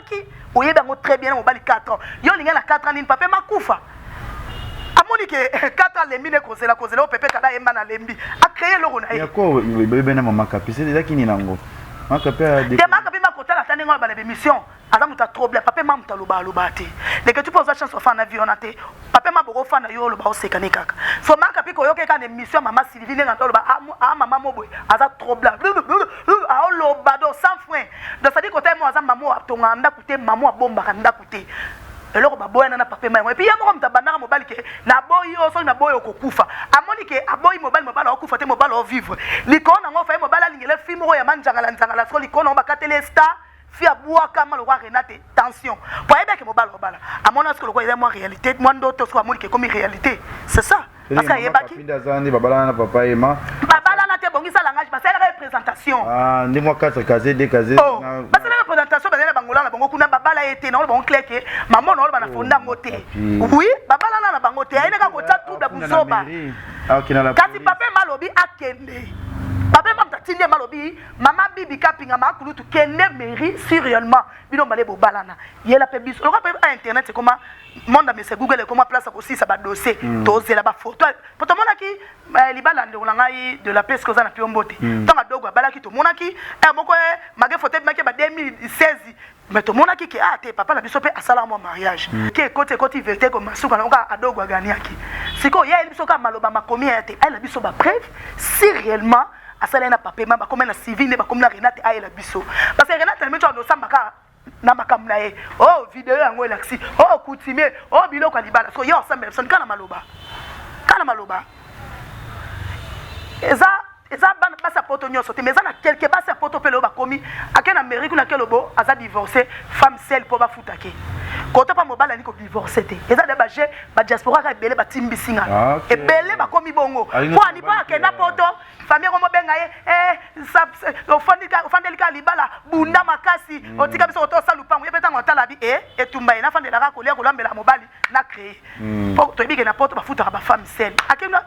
ngo très bien mobali 4 ans. Yo linga na 4 ans ni papa makufa. Amoni ke 4 ans les mine ko zela o pepe kada emba na lembi. A créer loko na ye. Yako bebe na mama kapise déjà kini nango. Maka pe de maka pe makota la tane ngo ba na émission. Azamu ta trouble papa mamu ta loba te dès que tu poses la chance au fan avion na te papa ma boko fan yo loba osekane kaka so maka piko yo keka na émission mama Sylvie nga loba mama moboy aza trouble a loba do sans frein donc ça dit côté moi aza maman atonga nda kute maman abomba nda kute eloko baboya na papa ma et puis ya moko mtabandaka mobali ke na boyi oso na boyi okokufa amoni ke aboyi mobali okufa te mobali o vivre likona ngo fa mobali alingele film ro ya manjangala nzangala so likona ba katele star fia buaka mal roi Renate tension pour aider que mobile robala à mon avis que le roi est moi réalité moi d'autres soit moi qui comme réalité c'est ça parce que yebaki ndazandi babala na papa ema babala na te bongisa langage parce que la représentation ah ndi moi 4 casé des casé parce que la représentation bazela bangola na bango kuna babala été na bango clair que maman na bana fonda ngote oui babala na bango te aina ka ko ta tout da buzoba kasi papa malobi akende papa m'a tindi malobi mama bibi kapinga makulutu kende mairie si réellement bino malé bobalana yela pe biso le rappel à internet c'est comment monde mais c'est Google comment place aussi ça ba dossier doser là ba photo poto mona ki libala ndonga ngai de la peste que ça na piombote tant adogo bala ki to mona ki moko mage photo make ba 2016 mais to mona ki ke te papa na biso pe asala mo mariage ke côté vérité comme masuka na ka adogo gani yaki siko ya biso ka maloba makomi ya te ala biso ba preuve si réellement asala na papa ma comme na civil ba comme na Renate aye la biso parce que Renate na meto ndo sambaka na makamna ye oh vidéo yango elaxi oh coutumier oh biloko alibala so yo ensemble personne kana maloba eza bana basa poto nyonso te mais eza na quelque basa poto pelo ba komi akena Amérique na kelobo aza divorcé femme seule po ba futake koto pa mobala ni ko divorcé te eza de ba diaspora ka belé ba timbisinga e belé ba komi bongo po ani pa akena poto famille ko mobenga ye ofandeli libala bunda makasi otika biso to salupango ye peta ngota labi etumba ye na fandela ka kolia ko lambela mobali na créer po to bike na poto ba futaka ba femme seule akena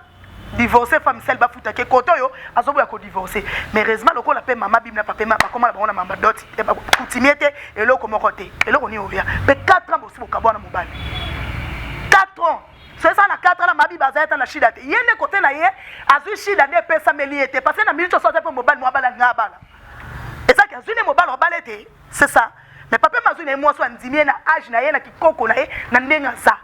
divorcer femme seule ba futa ke koto yo azobo ya ko divorcer mais heureusement loko la pe mama bimna papa ma koma la bana mamba dot e ba coutumier eloko moko te eloko ni oya pe 4 ans bosi bokabona mobali 4 ans c'est ça na 4 ans la mabi bazata na shida te yende côté na ye azu shida de pesa meliete parce que na minute sorte pe mobali mobala ngabala et ça que azu ne mobali obala te c'est ça mais papa mazu na moi so ndimie na âge na ye na kikoko na ye na ndenga ça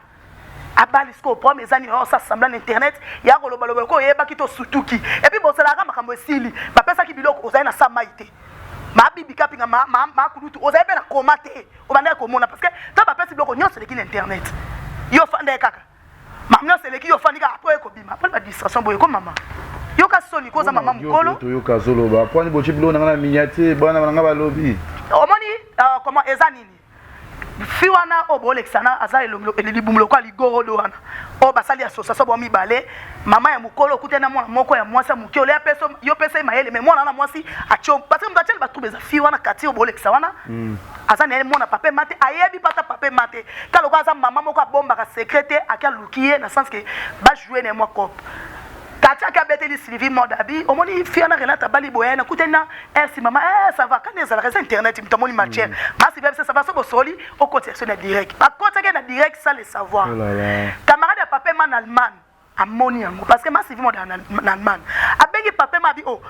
abali sko problème ezani yo ça semblant internet ya ko loba ko yeba kito sutuki et puis bosala ka makambo esili ba pesa ki biloko ozai na samaite ma bibi kapinga ma kulutu ozai be na komate o banda ko mona parce que ta ba pesa biloko nyonso de kin internet yo fanda kaka Maman c'est l'équipe ofandi ka après ko bima. Pas distraction boye ko maman. Yoka soni koza maman mukolo. Yoka solo ba. Poni bochi bilo na miniature bana bana ba lobby. Omoni comment ezanini? Fiwana obolexana aza elibumulo kwa ligoro do wana. O basali association bo mibale, mama ya mukolo kutena mwana moko ya mwasi muke ole peso yo pesa maele mais mwana na mwasi acho parce que mutacheli ba trouver za fiwana kati obolexa wana. Aza na mwana pape mate ayebi pata pape mate. Kalo kwa za mama moko bomba ka secrétaire akia lukiye na sens que ba jouer na moi cop. Katia kabeteli Sylvie Modabi, omoni fiana Renata Bali boyana kutena si maman ça va quand les adresses internet mtamoni matière. Ma si ça va so soli au côté sur direct. Par contre que na direct ça le savoir. Camarade papa man allemand amoni yango parce que ma Sylvie Modabi en allemand. Abengi papa ma bi oh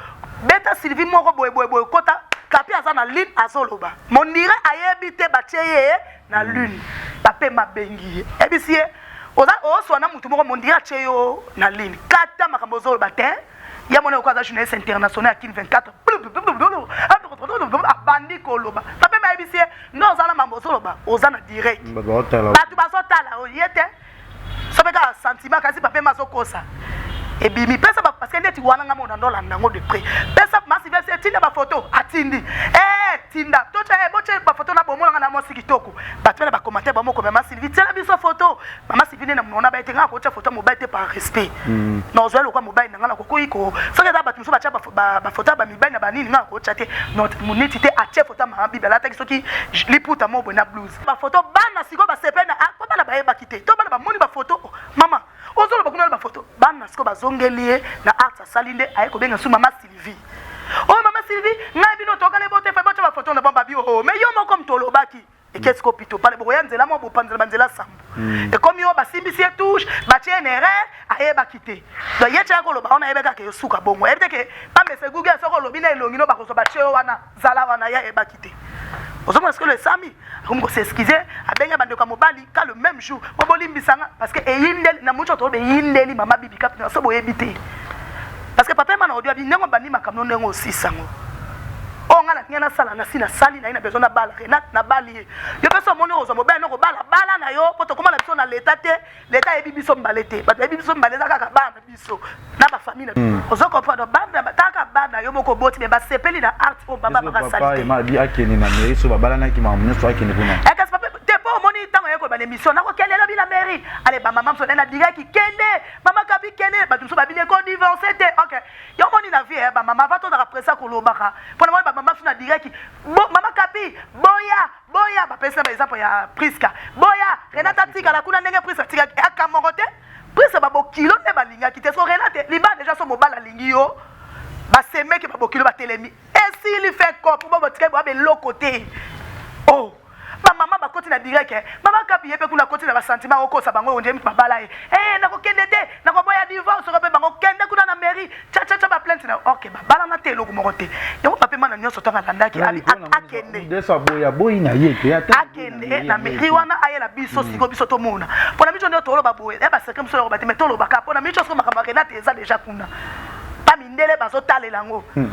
beta Sylvie moko boy kota kapi aza na ligne azoloba. Mon dire ayebite bacheye na lune. Papa ma bengi. Ebisie oza oswana mutu moko mondira cheyo na ligne kata makambo zolo batin ya mona okaza journaliste international à 24 abandi koloba papa ma ebisie no oza na mambo zolo ba oza na direct batu bazotala oyete sobeka sentiment kasi papa ma zokosa ebimi pesa parce que ndeti wana ngamo ndola nango de près pesa masive c'est tinda ba photo atindi tinda tota boche ba photo na bomo na mo sikitoko batela ba commentaire ba moko mama Sylvie tela biso photo mama Sylvie na mona ba etenga ko cha photo mo ba te par respect no zo lo kwa mo ba na ngana ko koiko so ke da batu so ba cha ba photo ba mi ba na ba nini ngana ko cha te not muniti te ache photo mama bibela ta kisoki liputa mo bona blues ba photo bana siko ba sepena ko bana ba eba kite to bana ba moni ba photo mama ozolo ba kuna ba photo bana siko ba zongelie na art salinde aye ko benga su mama Sylvie mama Sylvie ngai bino toka le bote fa bote ba photo na bamba bi mais yo moko mtolo baki et qu'est-ce qu'on pito pale bo yanzela mo bo panzela banzela sambo et comme yo ba simbisi touche ba tienere aye ba kite do yecha ko lo ba ona ebeka ke suka bongo ebete ke ba mese google so ko lo bina elongi no ba ko so ba cheo wana zala wana ya eba kite ozoma est-ce que le sami comme ko s'excuser abenga bande ko mobali ka le même jour mo bolimbisanga parce que eyindeli na mucho to be yindeli mama bibi kap na so bo yebite parce que papa mana odio abi nengo bani makamno nengo sisango o ngala ngena sala na sina sali na ina besoin na bala Renat na bali yo peso moni ozo mo ben no ko bala na yo poto koma na biso na l'état te l'état ebi biso mbalete ba ebi biso mbaleza kaka bana biso na ba famille ozo comprendre banda bataka bana yo moko boti be ba sepeli na art o baba ba sali papa ma bi akeni na mairie so ba bala na ki ma mne so akeni kuna kas papa te po moni tango yeko ba l'émission na ko kelela bi la mairie allez ba maman so na direct ki kende mama kabi kende ba tumso ba bi ko divorcer te OK yo moni na vie ba mama va to na pressa ko lobaka pona mo ba mama so na direct mama kapi boya ba pesa ba exemple ya Priska boya Renata tika la kuna ndenge Priska tika akamorote Priska ba bokilo ne balinga kite so Renata liba déjà so mobala lingi yo ba seme ke ba bokilo ba telemi et s'il fait quoi pour ba tika ba be lokote oh ba mama ba koti na direct mama kapi yepe kuna koti na ba sentiment okosa bango onde mi babala na ko kende te na ko boya divorce ko be bango kende kuna na mairie cha ba plainte na OK ba bala na te loko morote yango papa mana nyoso tanga landaki abi akende desa boy na yeke ata akende na mairie wana ayela biso siko biso to mona pona micho ndo tolo ba boye ba sekre mso ko ba te metolo ba ka pona micho so makamba Renata eza déjà kuna pa mindele bazo talela ngo na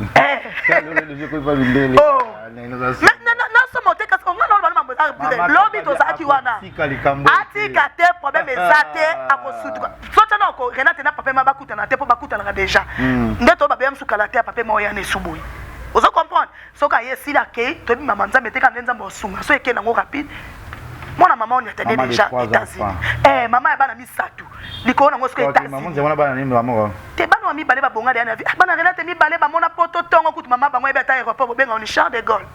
so mote kasi on na mambo za lobby to za kiwana atika te problème ezate akosutuka socha na ko Renata na papa ma bakuta na te po bakuta na déjà ndeto ba bem sukala te papa mo ya ne subuyi ozo comprendre soka yesila ke to bi mama nzambe te kan nzambe osunga so ekena ngo rapide mona mama on attendait déjà États-Unis mama ya bana misatu likona ngo sko États-Unis maman nzambe bana nimba moko te bana mi balé ba bonga de na vie bana Renata mi balé ba mona poto tongo kutu mama bango eba ta aéroport benga on Charles de Gaulle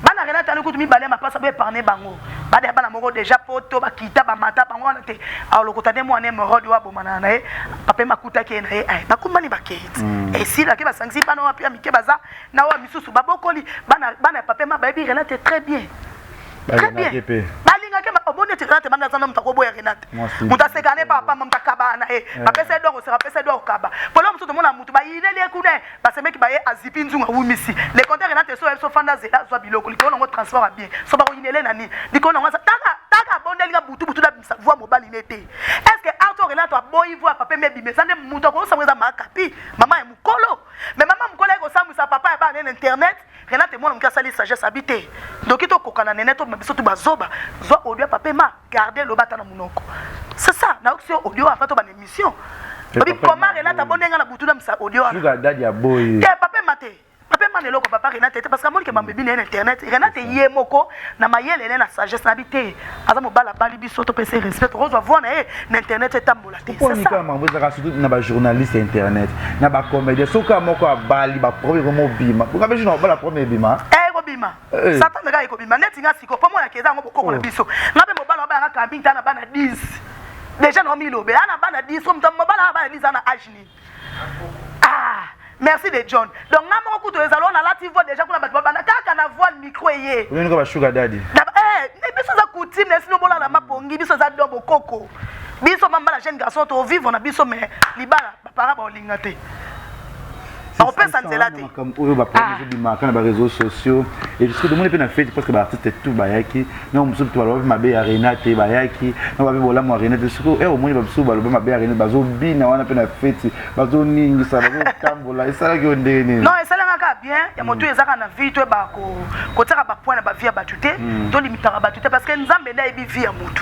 bana Renata ni kutu mi balé ma pasa ba épargner bango bana moko déjà poto ba kita ba mata bango na te a lokota de mwana mo rodi wa bomana na papa makuta ke na ba kumbani ba kate et si la ke ba sangsi bana wa pia mi ke baza na wa misusu ba bokoli bana papa ma ba bi Renata très bien très bien balinga ke obone te Renata bana zana mutako boya Renata mutasekane papa mtakaba na ba pesa dongo sera pesa dongo kaba polo msuto mona mutu ba yinele kune ba semeki ba ye azipi nzunga wumisi les comptes Renata so fanda zela zo biloko likona ngo transport bien so ba yinele nani likona ngo taka bondelinga butu da voix mobile nete est-ce que auto Renata boyi voix papa mebi mais sande mutako so mweza makapi mama ya mukolo mais mama mukolo eko samu sa papa ba na internet Renata mwana mkasa li sagesse habité donc ito kokana nene to biso tu bazoba zo odia papa ma garder le bata na munoko. C'est ça, na option audio après to ban émission. Babi comment Renata bonenga na butu na misa audio. Sugar daddy a boy. Papa Maté. Papa man loko papa Renata parce que moi que mambe na internet. Renata yé moko na mayele na sagesse na bité. Aza mo bala bali biso to pese respect. Rose va voir na internet etambola te. C'est ça. Pourquoi mambo za surtout na ba journaliste internet, na ba comédien soka moko a bali ba premier mo bima. Pourquoi be jino bala premier bima? Bima. Satan nga iko bima net nga siko pomo ya keza ngo bokoko na biso. Ngabe mo bala ba nga camping tana bana 10. Déjà non milo be ana bana 10 so mtambo bala bana 10 ana ajini. Merci de John. Donc nga mo kuto ezalo na lati voix déjà kuna batwa bana kaka na voix micro yé. Oni ko ba sugar daddy. Biso za coutume na sino bola na mapongi biso za dombo koko. Biso mamba la jeune garçon to vivre na biso mais libala ba para ba olinga te. On peut s'entélater. Comme eux va prendre des marques dans les réseaux sociaux et jusque de mon épée na fête parce que l'artiste tout bayaki non muso to ba ma be arena te bayaki non ba be bola mo arena te suko e au moins ba muso ba lo ba ma be arena bazo bina wana pe na fête bazo ningi ça bazo tambola et ça la que ndeni non et ça la ka bien ya moto ezaka na vie to ba ko tsaka ba point na ba vie ba tuté to limitaka ba tuté parce que nzambe na ebi vie ya mutu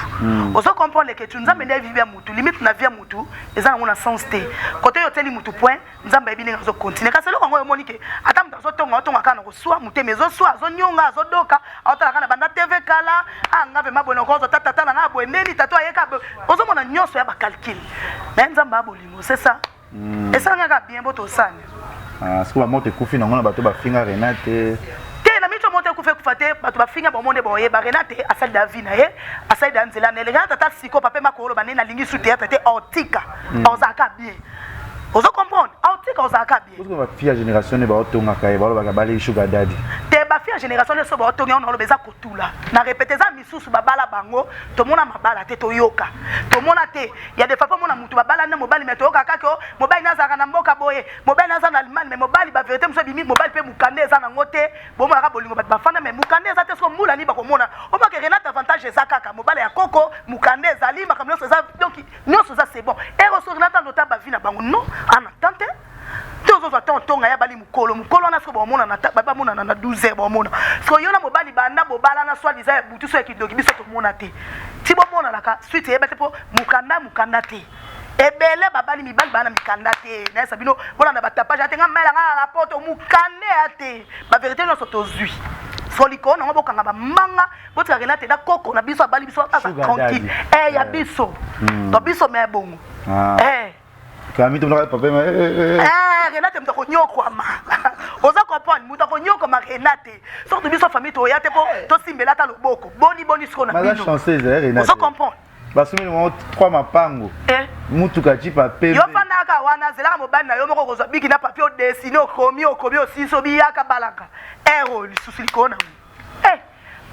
ozo comprendre que tu nzambe na vie ya mutu limite na vie ya mutu ezana mona sens te côté yo teli mutu point nzambe ebi ninga zo continuer kasi loko ngo monike ata mta zo tonga otonga kana ko swa mutu mezo swa zo nyonga zo doka otala kana banda TV kala anga ve mabone ko zo tata na ngabo ndeni tato ayeka ozo mona nyonso ya ba calcul na nzambe abolimo c'est ça et ça nga bien boto sane ce que va monter kufi na ngona bato ba finga Renate te na micho monter kufi kufate bato ba finga ba monde boye ba Renate asali David na ye asali Danzela na elegana tata siko papa makolo banena lingi su théâtre te ortika ozaka bien ozo comprendre ortika ozaka bien parce que ba fille génération ne ba otonga kai ba ba bali sugar daddy te ba fille génération ne so ba otonga on lobeza kotula na répéter ça misusu ba bala bango to mona mabala te to yoka to mona te ya de papa mona mutu ba bala na mobali meto yoka kako mobali na zaka na mboka boye mobali na za na Allemagne mais mobali ba vérité mso bimi mobali pe mukande za na ngote bo mona ka bolingo ba fana mais mukande za te so mula ni ba ko mona o ma ke Renata avantage za kaka mobali ya koko mukande za lima comme ça donc non ça c'est bon et reso Renata ndota ba vie na bango non ana tante tozo za tonga ya bali mukolo na so ba mona na baba mona na 12h ba mona so yo na mobali banda bobala na soi disait butu so ekidoki biso to mona te ti bo mona la ka suite ebete po mukanda te ebele babali mibali bana mikanda te na sabino bona na batapage atenga mela nga rapport mukande ate ba vérité no so to zui soliko na ngobokanga ba manga botika Renate da koko na biso abali biso asa tranquille ya biso to biso me bongo Kami tu nak papa Renate mtako nyoko ma oza comprendre mutako nyoko ma Renate surtout biso famille to yate po to simbela ta loboko boni sko na bino chanceuse Renate oza comprendre basumi mo 3 mapango mutuka jipa pembe yo fana ka wana zela mobali na yo moko kozwa biki na papier dessiné okomi osiso biyaka balaka ero lisusu likona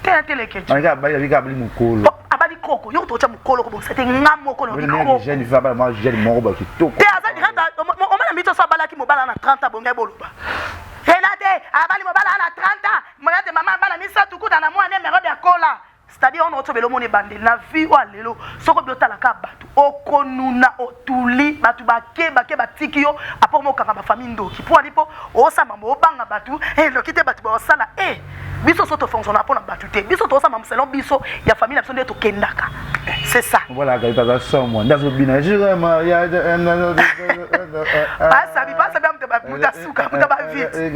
tele kecho manga bali mukolo abali koko yo to cha mukolo ko bosete ngamo ko no ko jeune va ba moi jeune moko ba kitoko te azali rata o mana mito so balaki mobala na 30 bonga boloba Renate abali mobala na 30 moyate mama bala misa tukuta na mwana numéro de kola c'est-à-dire on otobelo moni bande na vie wa lelo soko biotala ka batu okonuna otuli batu bake batiki yo apo mo kanga ba famille ndoki po alipo osama mo banga batu lokite batu ba osala biso soto fonctionne pour na batu te biso to osama mselon biso ya famille biso ndeto kendaka c'est ça voilà ga ta somo ndazo bina jure ma ya pasa bi muta suka muta ba vite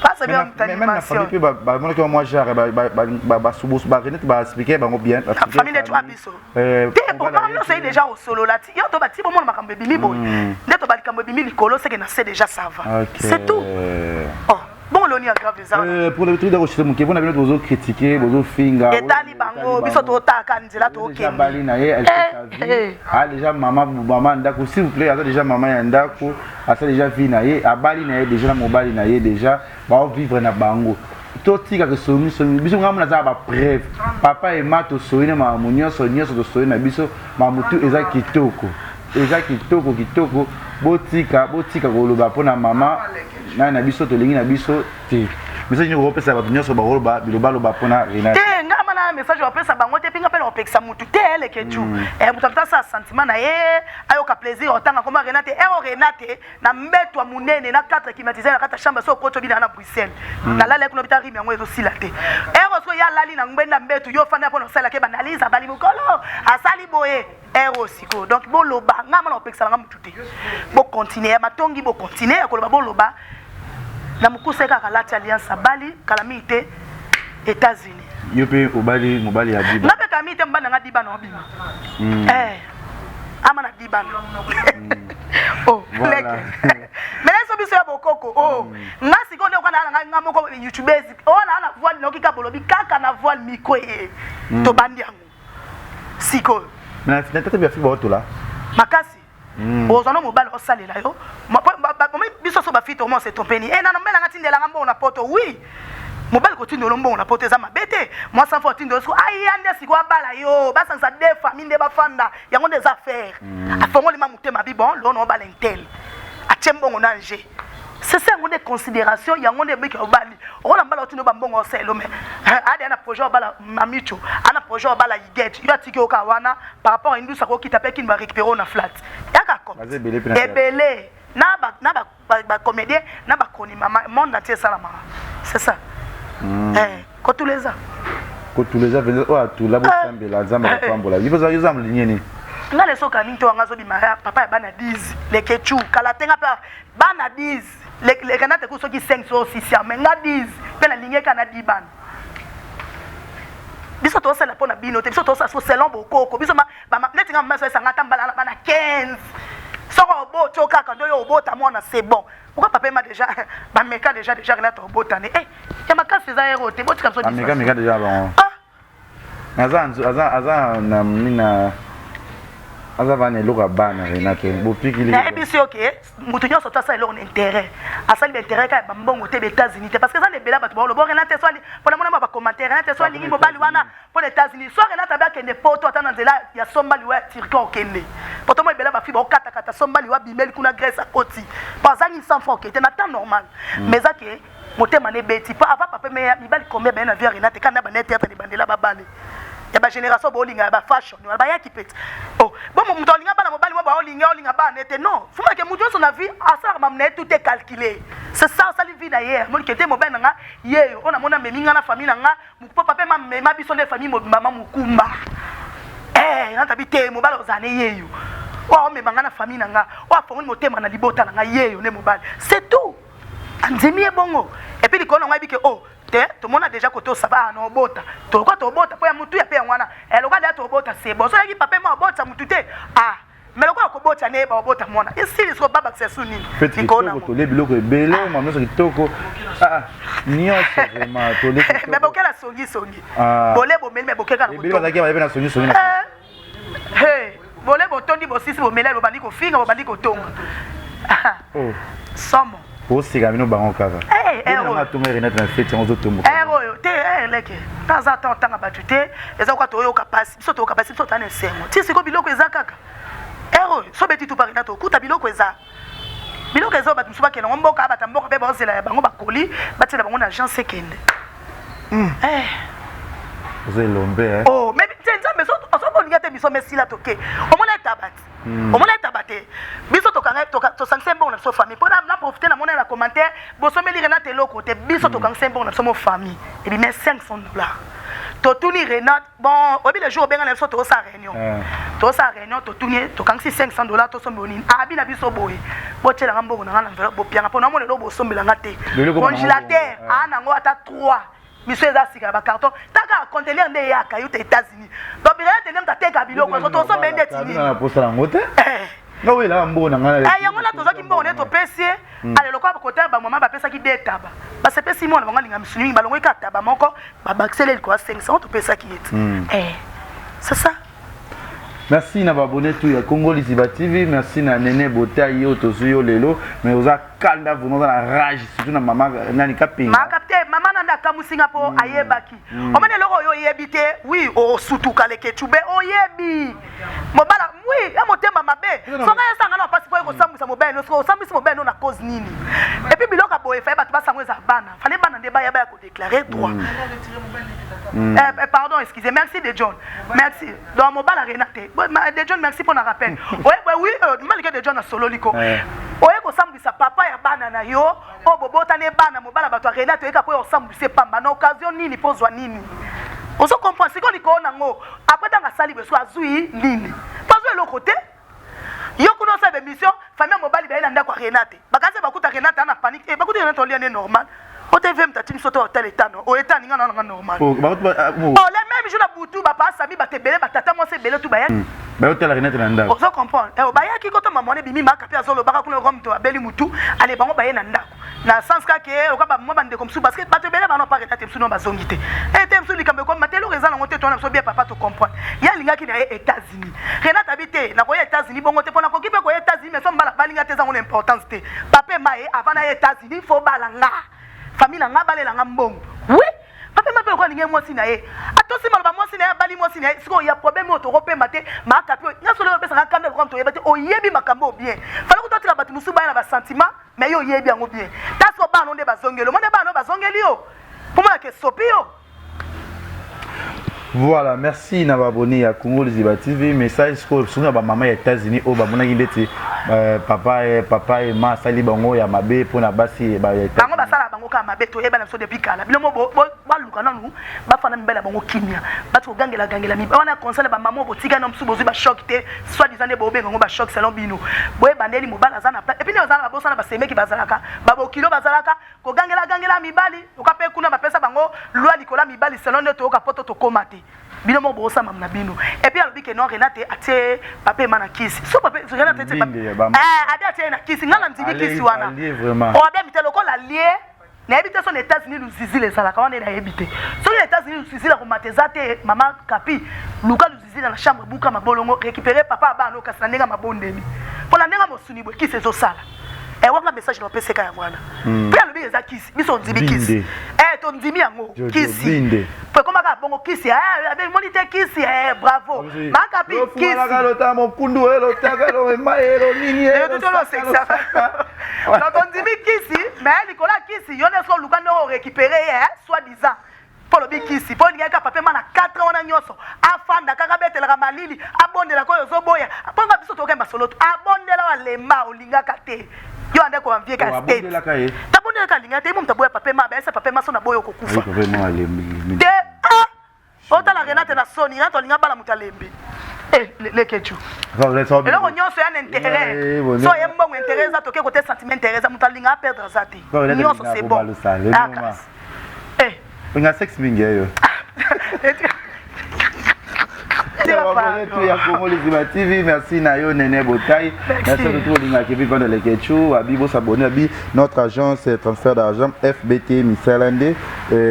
pasa bien muta ba moi genre ba subus ba Renate ba expliquer ba bien famille tu abiso te bon non c'est déjà au solo là yo to ba ti bon makambe bimi boy ndeto ba likambe bimi likolo c'est que na c'est déjà ça va c'est tout bon l'oni a grave ça pour le truc de recherche mon kebon a bien toujours critiquer bozo finga et tali bango biso to taka nzela to ke bali na ye elle fait sa vie déjà maman ndako s'il vous plaît a déjà maman ya ndako a ça déjà vie na ye a bali na ye déjà na mobali na ye déjà ba vivre na bango totika ke somi biso ngamona za ba preuve papa et mato soine ma munyoso to soine biso ma mutu eza kitoko botika koloba pona mama na biso to lingi na biso te biso ni ko pesa ba nyonso ba koloba biloba loba pona Renate te ngama na un message après ça bango te pinga pe on peksa mutu te ele ke tu et mutamta ça sentiment na ye ayo ka plaisir autant comme Renate Renate na mbeto munene na 4 climatiseur na kata chambre so koto bina na Bruxelles na la leko no bitari mi yango ezo silate so ya lali na ngwenda mbeto yo fana po no sala ke banaliza bali mukolo asali boye siko donc bo loba ngama na peksa ngama mutu te bo continuer matongi bo continuer ko loba bo loba na mukuse kaka lati alliance bali calamité États-Unis yope mobali ya diba ngape calamité mbana nga diba no bima ama na diba voilà mais là so biso ya bokoko nga siko ne ko na nga moko youtubers na voile no kika bolobi kaka na voile miko to bandi yango siko mais na tete bia fi ba otola makasi ozana mobali osalela yo biso so bafite au moins c'est ton peni na mbela ngati ndela ngambo na poto oui mobali ko tindolo mbongo na poto eza mabete moi sans faut tindolo so ayande siko abala yo basanza de famille de bafanda yango des affaires afongoli mamutema bibon lo no bala intel atembongo na nje c'est ça ngone considération yango ne biki obali ona mbala otindo bambongo oselo me ade na projet obala mamicho ana projet obala yiget yo atiki oka wana par rapport à industrie ko kitape kin ba récupérer na flat yaka ko ebele na ba comédien na ba koni mama monde entier salama c'est ça ko tous les ans venez o tu la bosambe la zamba pambola libo za yuzam linyeni nga leso kami to ngazo bi mara papa bana 10 le kechu kala tenga pa bana 10 le kanate ko soki 5 so 6 mais nga 10 pe na ligne kana diban biso to sala pona bino te biso to sa so selon bokoko biso ma netinga mama so sangata mbala bana 15 soko bo choka quand yo obota mona c'est bon pourquoi papa m'a déjà ba meka déjà Renate obotane ya makasi za héros te botika so meka déjà bon aza na mina aza vane loka bana Renate bopiki li bisi okay mutu nyoso tasa elo intérêt asali intérêt ka bambongo te États-Unis parce que ça les bela bato ba lo Renate so ali pona mona ba commentaire Renate so ali ngi mobali wana pour les États-Unis so Renate ba kende poto atana nzela ya sombali wa Turquie okende poto mo bela ba fi ba kata sombali wa bimeli kuna Grèce akoti bazangi 100 francs était na temps normal mais ça que motema ne beti pa ava papa me mibali combien ben na vie Renate kana ba net tete ni bandela babale ya ba génération bolinga ba fashion ni ba ya kipeti bon mon muto linga bana mobali mo ba olinga ba nete non fuma ke muto son avis asara mamne tout est calculé c'est ça ça li vie d'ailleurs mon kete mo ben nga yeyo ona mona meminga na famille nga mu papa pe ma biso de famille mo mama mukumba nanta bite mo bala ozane yeyo wa me banga na famille nga wa fongoli motema na libota nga yeyo ne mobali c'est tout anzemi e bongo et puis likono nga bike tout le monde a déjà côté ça va no bota to ko to bota po ya mutu ya pe ngwana loka da to bota c'est bon so yaki papa ma bota mutu te mais loka ko bota ne ba bota mona ici les baba c'est suni ikona to le biloko ebele mama so kitoko nyonso vraiment to le mais bokela songi bole bo mais bokeka na biloko zaki ba na songi bole bo tondi bo sisi bo mela bo bandi ko finga bo bandi ko tonga somo osika bino bango kaka na tonga Renate na fete on zo tombo oyo te leke taza tanga batu te eza kwa to yo kapasi biso to kapasi biso tane sengo ti siko biloko eza kaka so beti tu parina to kuta biloko eza batu musuba kena mboka bata mboka be bozela ya bango bakoli batela bango na agence kende ozo lombe mais mais so bolinga te biso mesila toke omona tabate biso tokanga to sanction bon na so famille pour na profiter na mona na commentaire boso meli Renate loko te biso tokanga bon na so mo famille et bien mais $500 to tuni Renate bon obi le jour benga na so to sa réunion to tuni to kanga $500 to so mboni abi na biso boye botela ngambo na enveloppe bopianga po na mona lo bosombela ngate congélateur nango ata 3 Monsieur Zasika ba carton taka conteneur nde yaka yo te États-Unis donc bila te nem ta teka biloko to so bende tini na posa ngote nga wela mbona ngana yango na to zaki mbona to pesi ale lokwa ko ta ba mama ba pesa ki detaba ba se pesi mona bango linga misuni ba longo ka taba moko ba baxele ko 500 to pesa ki yeti c'est ça. Merci na babone tout ya Congo Liziba TV, merci na Nene Bota yo tozuyo lelo, mais oza kanda vraiment dans la rage surtout na mama nani kapinga. Ma capté maman nanda kamu Singapore ayebaki. Omane loko yo yebite, oui o sutu kaleke chube o yebi. Mobala oui, ya motema mabe. Songa ya sanga na pasi po ko sambusa mobile, no so sambusa mobile no na cause nini. Et puis biloka boye fa ba tu ba sangwe za bana. Fallait bana ndeba ya ba ko déclarer droit. Pardon, excusez, merci de John. Merci. Donc, mon bal à Renate. De John, merci pour le rappel. Oui, malgré de John à solo liko. Oye ko sambu sa papa ya bana na yo, o bobo tane bana mo bala bato Renate eka ko sambu se pamba na occasion nini pozwa nini. On se comprend, c'est qu'on y connaît nango. Après dans la salle, il soit zui nini. Pas de l'autre côté. Yoko no sa émission, famille mobile ba ilanda kwa Renate. Bakaze bakuta Renate ana panique. Eh bakuta Renate oli normal. O TV mtati msoto hotel etano. O etani ngana na normal. Oh le même jour la boutou ba pa sami ba tebele ba tata mo se bele tu ba ya. Ba hotel Renate na ndako. On se comprend. Eh ba ya ki koto mamone bimi ma kapi azolo baka kuna rom to abeli mutu, ale bango ba ye na ndako. Na sens ka ke o ka ba mo bande comme sou parce que ba tebele ba no pa Renate msu no ba zongite. Eh tem sou likambe ko matelo reza na ngote to na so bien papa to comprendre. Ya linga ki na États-Unis. Renate habite na ko États-Unis bongo te pona ko kipe ko États-Unis mais so mbala balinga te za ngone importance te. Papa mai avant na États-Unis faut balanga. Famille nga balela nga mbongo. Oui. Papa m'a ko ninge mosi na ye. Atosi malba mosi na ye bali mosi na ye. Siko ya problème o to rope mate ma kapi. Nga solo pesa nga kanda ko to yebate o yebi makambo bien. Fala ko to tira batu musuba na ba sentiment mais yo yebi yango bien. Taso ba no de bazongelo. Mo de ba no bazongeli yo. Pour moi que sopio. Voilà, merci na abonné à Congo Liziba TV. Message ko sunga ba mama ya États-Unis o ba mona ngileti papa et ma sali bango ya mabe pona basi ba ya bango basala bango ka mabe to yeba na so depuis kala. Bilomo bo luka nanu ba fana mbela bango kimia. Ba to gangela mi. Wana conseil ba mama bo tika na msu bozu ba shock te soit disant de bo bengo ba shock salon bino. Boye bandeli mobala za na et puis ne ozala bo sana ba semeki bazalaka. Ba bo kilo bazalaka ko gangela mibali. Okape kuna ba pesa bango loi likola mibali salon de to ka poto to komate. Bilomo bo sama na bino. Et puis alobi ke non Renate atie papa mana kisi. So papa Renate te papa. Abi atie na kisi ngala ndibi kisi wana. O abi mitelo ko la lie. Na ebite son États-Unis luzizi les sala quand on est na ebite. So les États-Unis luzizi la komatezate mama kapi. Luka luzizi na chambre buka mabolongo récupérer papa ba no kasana nga mabondemi. Pona ndenga mosuni bo kisi zo sala. Et wanga message no pese ka yangwana. Puis alobi eza kisi. Biso ndibi kisi. To ndimi yango kisi. Pe koma ka bongo kisi abe monite kisi bravo makapi kisi la lota mo kundu elo takalo maelo nini elo to lo sexa donc on dit kisi mais Nicolas kisi yone so lugano récupérer soit disant pour le kisi pour ninga ka papa mana 4 ans na nyoso afanda kaka betela malili abondela ko yozo boya ponga biso to kemba solo abondela wa lema olinga kate yo ande ko envier ka state tabondela ka linga te mo mtaboya papa ma ba esa papa ma so na boyo ko kufa de ota la Renate na soni na to linga bala mutalembi le kechu et donc nyonso ya intérêt so yembongo intérêt za to ke côté sentiment intérêt za mutalinga perdre zati nyonso c'est bon nga sex mingi yo Congo Liziba TV, merci Nayo Nene Botaï. Merci de tout le qui vit dans les Ketchou. Abibo s'abonner à notre agence transfert d'argent FBT Missalande.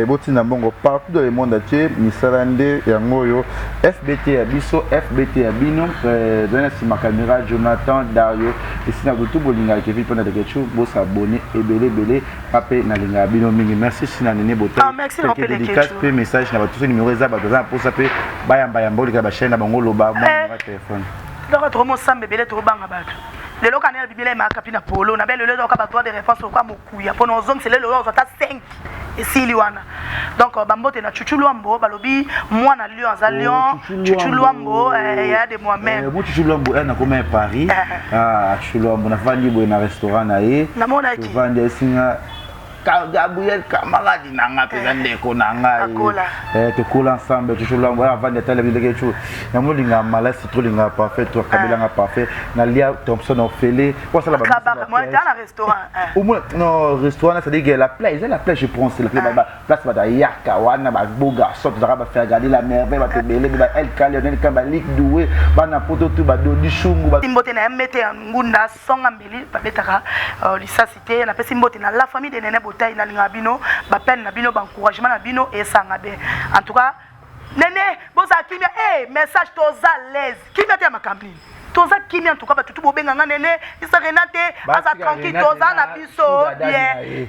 Botina Bongo partout dans le monde entier. Missalande Yangoyo FBT Abiso FBT Abino. Donnez si ma caméra Jonathan Dario. Et si vous tout bolinga qui vit dans les Ketchou, vous s'abonner et belé papé na linga Abino mingi. Merci Sina Nene Botaï. Merci pour les Ketchou. Message na tous numéro za ba pour ça peut bayamba chaîne bango loba mon téléphone. Donc trop mon sambe belé trop banga bato. Le local na bibele ma kapina polo na belle le local ba droit de référence kwa mokuya. Pour nos hommes c'est le local ota 5 et 6 liwana. Donc bambote na chuchu luambo balobi moi na lion za lion chuchu luambo ya de moi-même. Mo chuchu luambo na comme Paris. Chuchu luambo na vandi bo na restaurant na ye. Na mona ki. Vandi singa Gabriel camarade nanga pesa ndeko nanga te kola ensemble toujours là avant de télé de quelque chose na molinga malasi trop linga parfait toi kabila nga parfait na lia Thompson Ophélie quoi ça là bas moi dans un restaurant au moins non restaurant ça dit que la plage je pense la place va yaka wana ba boga sort za ba faire regarder la merveille va te belé ba el Lionel Kambalik doué ba na poto tout ba do di chungu ba timbote na mete ngunda songa mbeli ba betaka lisasité na pesi mbote na la famille de Nene Botaï na linga bino ba peine na bino ba encouragement na bino et sanga be en tout cas Nene boza kimia message toza l'aise kimia te makambi toza kimia en tout cas ba tutu bobenga nga Nene isa Renate aza tranquille toza na biso bien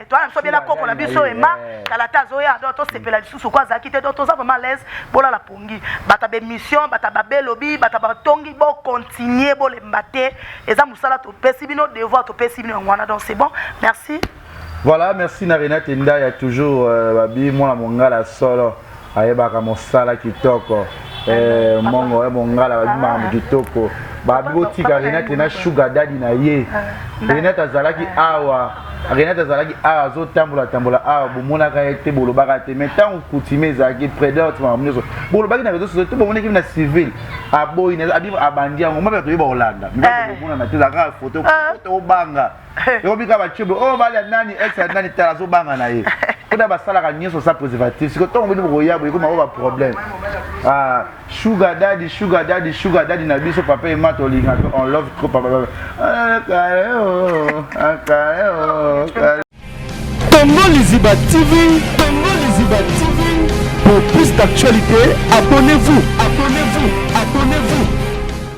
toi na so bien na koko na biso ema kala tazoya do to sepela lisusu kwa za kite do toza vraiment l'aise bola la pongi bata be mission bata ba belobi bata ba tongi bo continuer bo le mbate eza musala to pesi bino devoir to pesi bino ngwana donc c'est bon merci. Voilà, merci na Renate Nda, il y a toujours Babi, moi la mongala solo. ayebaka mosala kitoko mongo mongala babimaka kitoko babibotika Renate na sugar daddy na ye Renate azalaki awa azotambola awa bomonaka ye te bolobaka te mais ntango coutume ezalaki prédate makambo nyonso bolobaki na réseau sociaux te bomonaki na civil aboyi abandi yango mabe toyeba kolanda bomonana te ezalaka foto obanga ekobika baciobe oyo balia nani ex ya nani tala azobanga na ye mpona basalaka nyonso sa préservatif siko ntongo bino bokoya boye ekoma oyo baproblème sugar daddy na biso papa ema tolingaka on love trop papa Congo Liziba TV, pour plus d'actualité, abonnez-vous.